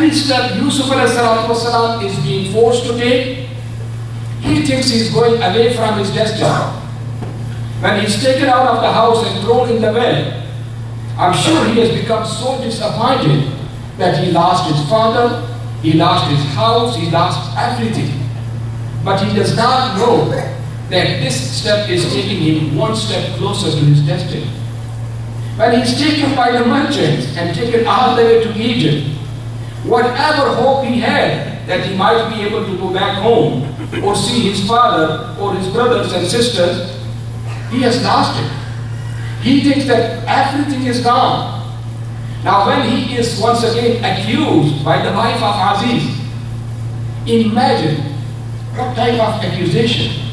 every step Yusuf ﷺ is being forced to take, he thinks he's going away from his destiny. When he's taken out of the house and thrown in the well, I'm sure he has become so disappointed that he lost his father, he lost his house, he lost everything. But he does not know that this step is taking him one step closer to his destiny. When he's taken by the merchants and taken all the way to Egypt, whatever hope he had that he might be able to go back home or see his father or his brothers and sisters, he has lost it. He thinks that everything is gone. Now when he is once again accused by the wife of Aziz, imagine what type of accusation?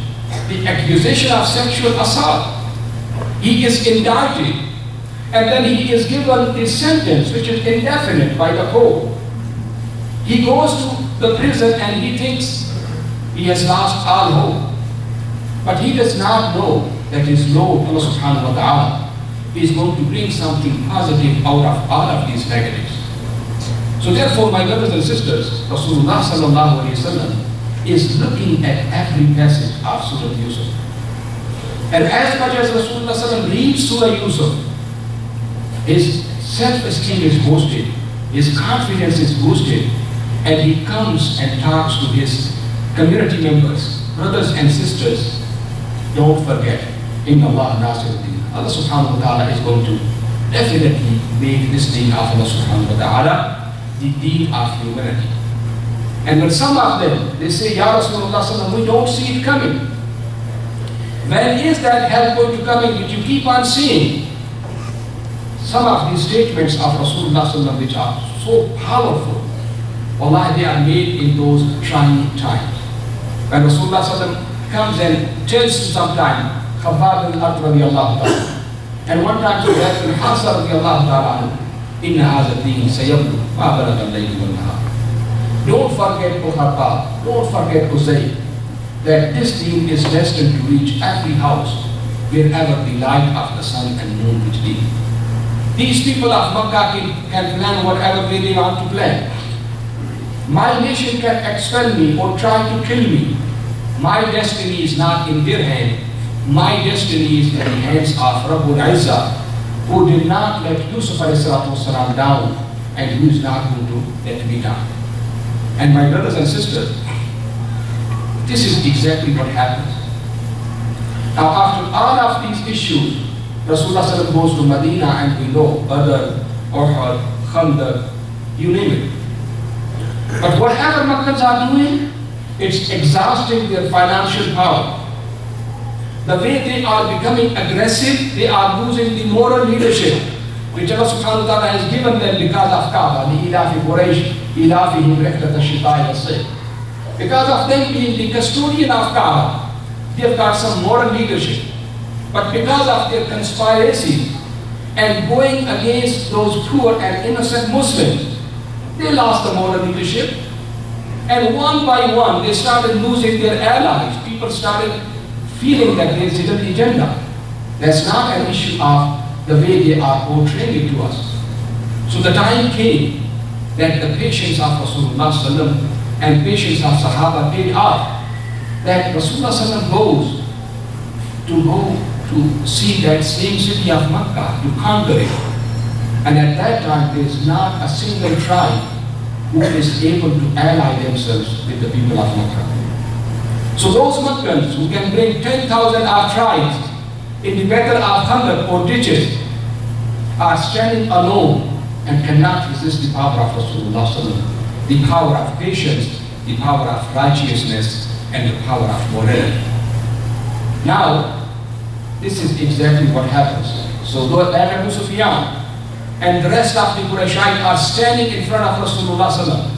The accusation of sexual assault. He is indicted and then he is given a sentence which is indefinite by the court. He goes to the prison and he thinks he has lost all hope. But he does not know that his Lord, Allah subhanahu wa ta'ala, is going to bring something positive out of all of these negatives. So therefore, my brothers and sisters, Rasulullah sallallahu alayhi wa sallam is looking at every passage of Surah Yusuf. And as much as Rasulullah sallallahu reads Surah Yusuf, his self-esteem is boosted, his confidence is boosted, and he comes and talks to his community members, brothers and sisters. Don't forget, Inna Allah Nasiruddin. Allah subhanahu wa ta'ala is going to definitely make this deen of Allah subhanahu wa ta'ala the deen of humanity. And when some of them, they say, Ya Rasulullah sallam, we don't see it coming. When is that help going to come in which you keep on seeing? Some of these statements of Rasulullah sallam which are so powerful, wallahi, they are made in those trying times. When Rasulullah sallam comes and tells you sometime, Khutbah al-Ard radiyallahu ta'ala, and one time to that, Hasar radiyallahu ta'ala, Inna hadha ad-deen sayablu, ma balagha al-layl wal-nahar. Don't forget, O Khutbah, don't forget, O Zayd, that this deen is destined to reach every house, wherever the light of the sun and moon which be. These people of Makkah can plan whatever way they want to plan. My nation can expel me or try to kill me. My destiny is not in their hand. My destiny is in the hands of Rabbul Isra, who did not let Yusuf ﷺ down and who is not going to let me down. And my brothers and sisters, this is exactly what happens. Now after all of these issues, Rasulullah ﷺ goes to Medina and we know Badr, Uhud, Khandaq, you name it. But whatever Makkans are doing, it's exhausting their financial power. The way they are becoming aggressive, they are losing the moral leadership which Allah subhanahu wa ta'ala has given them because of Kaaba, لِإِلَافِ قُرَيْشٍ إِلَافِهِمْ رِحْلَةَ الشِّتَاءِ وَالصَّيْفِ. Because of them being the custodian of Kaaba, they have got some moral leadership. But because of their conspiracy and going against those poor and innocent Muslims, they lost the moral leadership. And one by one, they started losing their allies. People started feeling that there is a hidden agenda. That's not an issue of the way they are portraying it to us. So the time came that the patience of Rasulullah sallam and patience of Sahaba paid off. That Rasulullah sallam goes to see that same city of Makkah, to conquer it. And at that time, there is not a single tribe who is able to ally themselves with the people of Makkah. So those Makkans who can bring 10,000 of tribes in the battle of Khandaq or ditches are standing alone and cannot resist the power of Rasulullah sallallahu, the power of patience, the power of righteousness, and the power of morality. Now, this is exactly what happens. So that Abu Sufyan and the rest of the Qurayshite are standing in front of Rasulullah sallallahu.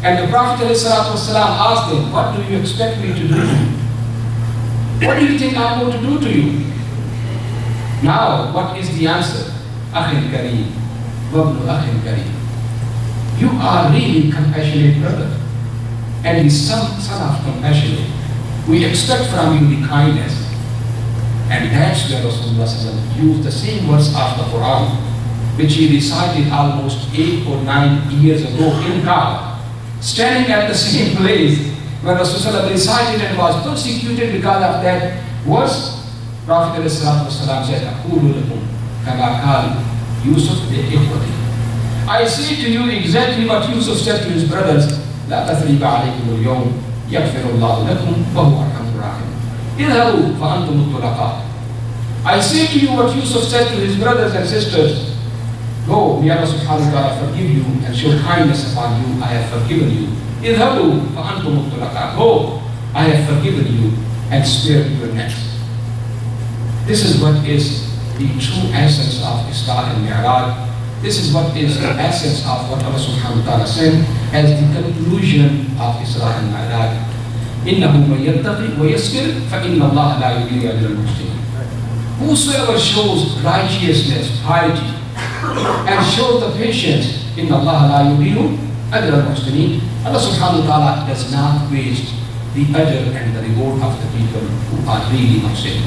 And the Prophet ﷺ asked them, what do you expect me to do to you? What do you think I'm going to do to you? Now, what is the answer? Akhin Kareem, Wabnu Akhin Kareem. You are really compassionate brother. And the son of compassionate. We expect from you the kindness. And that's where Rasulullah ﷺ used the same words of the Quran. which he recited almost 8 or 9 years ago in Kaaba, standing at the same place when Rasulullah recited and was persecuted because of that verse. Prophet ﷺ said, "Aqulu lakum kama qala Yusuf li ikhwatihi." I say to you exactly what Yusuf said to his brothers, "La tathriba alaykum al-yawm yaghfiru Allahu lakum wa huwa arhamur rahim. Idhabu fa antum mutlaqa." I say to you what Yusuf said to his brothers and sisters, "Go, may Allah subhanahu wa ta'ala forgive you and show kindness upon you. I have forgiven you. Idhabu fa antum mutlaqa. Go, I have forgiven you and spared your necks." This is what is the true essence of Isra and Mi'raj. This is what is the essence of what Allah subhanahu wa ta'ala said as the conclusion of Isra and Mi'raj. إِنَّهُ مَنْ يَتَّقِ وَيَصْبِرْ فَإِنَّ اللَّهَ لَا يُضِيعُ أَجْرَ الْمُحْسِنِينَ. Whosoever shows righteousness, piety, and shows the patience, إِنَّ اللَّهَ لَا يُضِيعُ أَجْرَ الْمُحْسِنِينَ. Allah subhanahu wa ta'ala does not waste the ajr and the reward of the people who are really muhsin.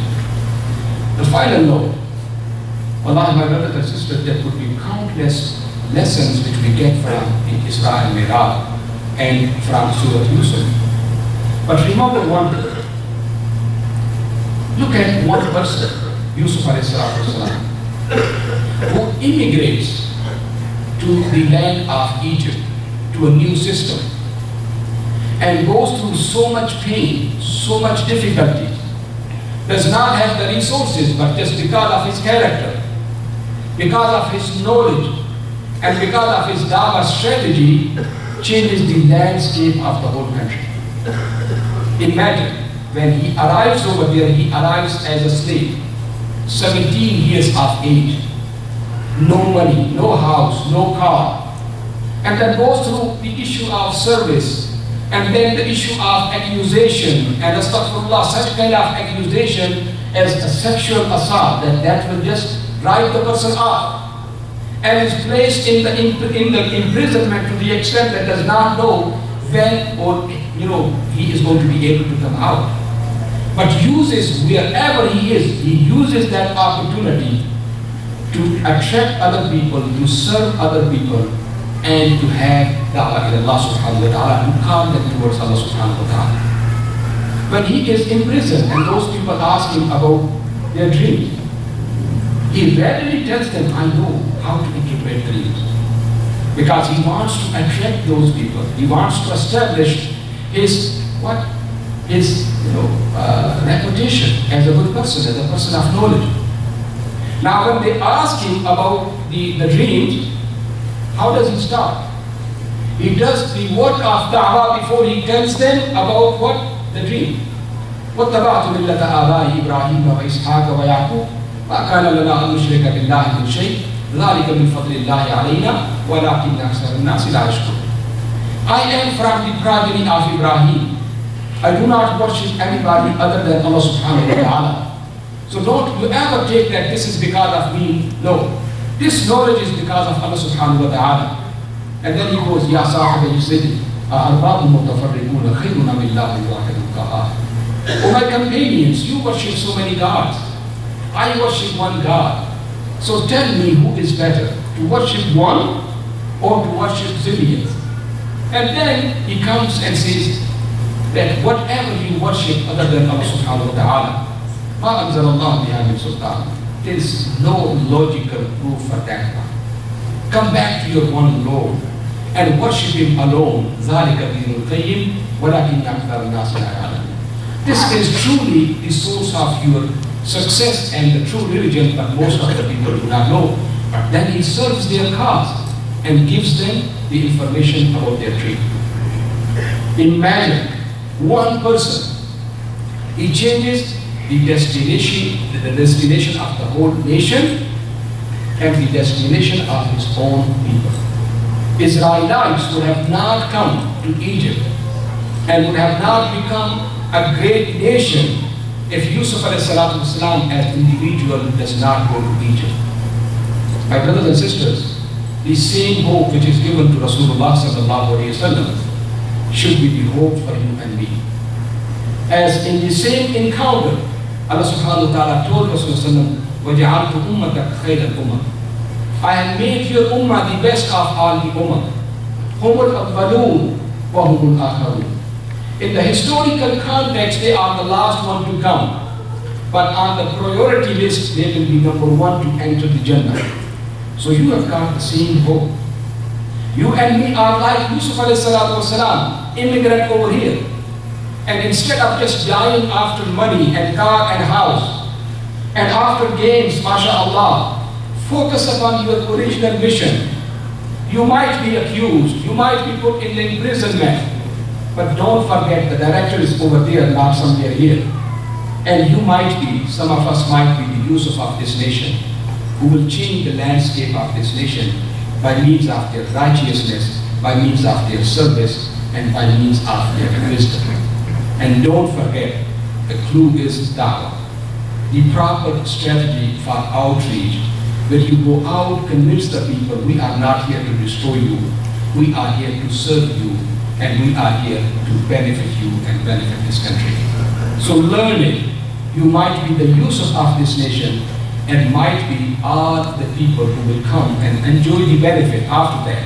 The final note, wallahi my brothers and sisters, there could be countless lessons which we get from the Isra and Mi'raj and from Surah Yusuf. But remember one thing. Look at one person, Yusuf alayhi salatu wasalam, who immigrates to the land of Egypt, to a new system, and goes through so much pain, so much difficulty, does not have the resources, but just because of his character, because of his knowledge, and because of his dawah strategy, changes the landscape of the whole country. Imagine, when he arrives over there, he arrives as a slave, 17 years of age, no money, no house, no car, and then goes through the issue of service, and then the issue of accusation, and astaghfirullah, such kind of accusation as a sexual assault, that will just drive the person off, and is placed in the imprisonment to the extent that does not know when or he is going to be able to come out. But uses, wherever he is, he uses that opportunity to attract other people, to serve other people, and to have da'wah ila Allah subhanahu wa ta'ala, to calm them towards Allah subhanahu wa ta'ala. When he is in prison and those people ask him about their dreams, he readily tells them, "I know how to interpret dreams." Because he wants to attract those people. He wants to establish his reputation as a good person, as a person of knowledge. Now when they ask him about the dreams, how does he start? He does the work of da'wah before he tells them about what? The dream. وَاتَّبَعْتُ مِلَّةَ آبَائِ إِبْرَاهِيمَ وَإِسْحَاقَ وَيَعْقُوبَ مَا كَانَ لَنَا أَن نُشْرِكَ بِاللَّهِ مِنْ شَيْءٍ ذَلِكَ مِنْ فَضْلِ اللَّهِ عَلَيْنَا وَلَكِنَّ أَكْثَرَ النَّاسِ لَا يَشْكُرُونَ. I am from the progeny of Ibrahim. I do not worship anybody other than Allah subhanahu wa ta'ala. So don't you ever take that this is because of me. No. This knowledge is because of Allah subhanahu wa ta'ala. And then he goes, Ya sahaba yusidi, أَأَرْبَابٌ مُتَفَرِّقُونَ خَيْرٌ أَمِ اللَّهُ الْوَاحِدُ الْقَهَّارُ. Oh my companions, you worship so many gods. I worship one God. So tell me who is better, to worship one or to worship zillions? And then he comes and says that whatever you worship other than Allah subhanahu wa ta'ala, مَا أَنزَلَ اللَّهُ بِهَا مِنْ سُلْطَانٍ. There is no logical proof for that one. Come back to your one Lord and worship Him alone. ذَلِكَ دِينُ الْقَيِّمِ وَلَكِنَّ أَكْثَرَ النَّاسِ لَا يَعْلَمُونَ. This is truly the source of your success and the true religion, but most of the people do not know. But then he serves their cause and gives them the information about their dream. Imagine one person, he changes the destination of the whole nation and the destination of his own people. Israelites would have not come to Egypt and would have not become a great nation if Yusuf ﷺ as individual does not go to Egypt. My brothers and sisters, the same hope which is given to Rasulullah ﷺ should be the hope for you and me. As in the same encounter, Allah subhanahu wa ta'ala told Rasulullah ﷺ, وَجَعَلْتُ أُمَّتَكَ خَيْرَ الْأُمَّةِ. I have made your ummah the best of all the ummah. Humul awwalun wa humul akharun. In the historical context, they are the last one to come. But on the priority list, they will be number one to enter the Jannah. So you have got the same hope. You and me are like Yusuf alayhi salatu wasalam, immigrant over here. And instead of just dying after money and car and house, and after games, mashallah, focus upon your original mission. You might be accused, you might be put in imprisonment, but don't forget the director is over there, not somewhere here. And you might be, some of us might be the Yusuf of this nation, who will change the landscape of this nation by means of their righteousness, by means of their service, and by means of their wisdom. And don't forget, the clue is da'wah. The proper strategy for outreach, where you go out, convince the people, we are not here to destroy you, we are here to serve you, and we are here to benefit you and benefit this country. So learn it. You might be the Yusuf of this nation, and might be all the people who will come and enjoy the benefit after that,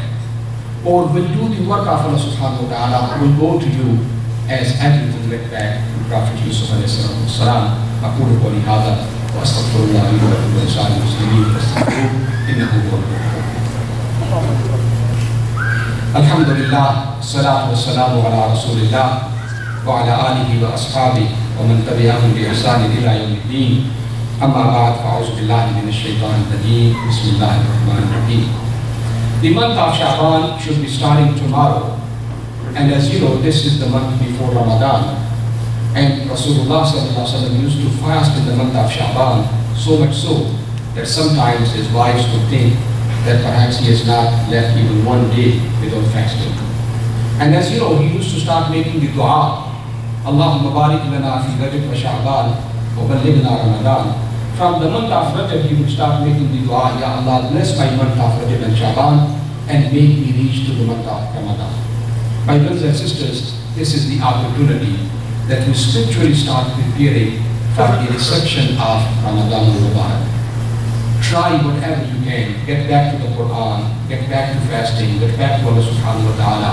or will do the work of Allah subhanahu wa ta'ala, will go to you as everything went back to Prophet Yusuf alayhi salam. أقول قولي هذا وأستغفر الله لي ولكم ولسائر المسلمين فاستغفروه إنه هو الغفور. الحمد لله والصلاة والسلام على رسول الله وعلى آله وأصحابه ومن تبعهم بإحسان إلى يوم الدين. أما بعد فأعوذ بالله من الشيطان الرجيم. بسم الله الرحمن الرحيم. The month of Sha'ban should be starting tomorrow, and as you know, this is the month before Ramadan. And Rasulullah used to fast in the month of Sha'ban, so much so that sometimes his wives would think that perhaps he has not left even one day without fasting. And as you know, he used to start making the dua, Allahumma barik lana fi Rajab wa Sha'ban wa ballighna Ramadan. From the month of Rajab, he would start making the dua, Ya Allah, bless my month of Rajab and Sha'ban and make me reach to the month of Ramadan. My brothers and sisters, this is the opportunity that we spiritually start preparing for the reception of Ramadan Mubarak. Try whatever you can, get back to the Quran, get back to fasting, get back to Allah subhanahu wa ta'ala,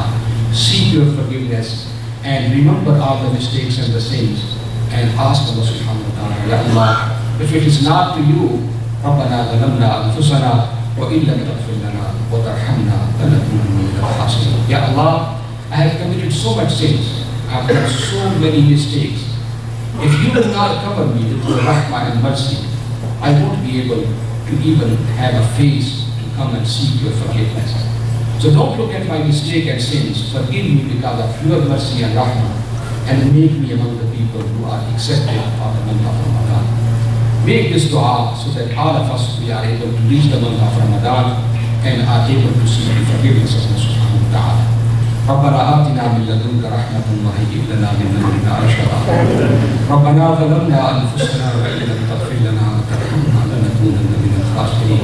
seek your forgiveness, and remember all the mistakes and the sins, and ask Allah subhanahu wa ta'ala, Ya Allah, if it is not to you, رَبَّنَا ظَلَمْنَا أَنفُسَنَا وَإِن لَمْ تَغْفِرْ لَنَا وَتَرْحَمْنَا لَنَكُونَنَّ مِنَ الْخَاسِرِينَ. Ya Allah, I have committed so much sins, I've done so many mistakes. If you will not cover me with your rahmah and mercy, I won't be able to even have a face to come and seek your forgiveness. So don't look at my mistake and sins. Forgive me because of your mercy and rahmah, and make me among the people who are accepted for the month of Ramadan. Make this dua so that all of us, we are able to reach the month of Ramadan and are able to seek the forgiveness of Allah subhanahu wa ta'ala. ربنا آتنا من لدنك رحمة وهيئ لنا من أمرنا رشدا. ربنا ظلمنا أنفسنا وإن لم تغفر لنا وترحمنا لنكونن من الخاسرين.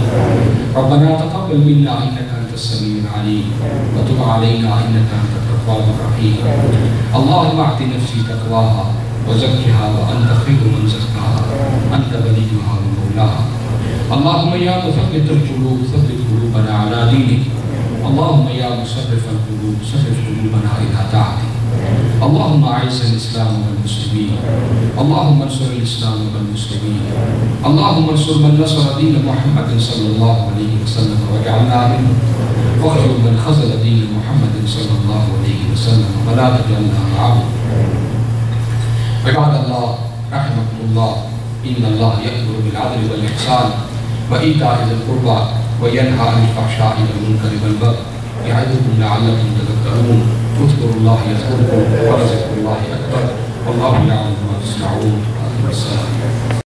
ربنا تقبل منا إنك أنت السميع العليم وتب علينا إنك أنت التواب الرحيم. اللهم أعط نفسي تقواها وزكها وأنت خير من زكاها أنت وليها ومولاها. اللهم يا مثبت القلوب ثبت قلوبنا على دينك. اللهم يا مصرف القلوب صرف قلوبنا إلى طاعتك. اللهم أعز الإسلام والمسلمين. اللهم انصر الإسلام والمسلمين. اللهم انصر من نصر دين محمد صلى الله عليه وسلم واجعلنا منه، واخذل من خذل دين محمد صلى الله عليه وسلم ولا تجعلنا معه. عباد الله رحمكم الله، إن الله يأمر بالعدل والإحسان وإيتاء ذي القربى وينهى عن الفحشاء والمنكر والبغي يعظكم لعلكم تذكرون. اذكروا الله يذكركم ولذكر الله أكبر والله يعلم ما تصنعون.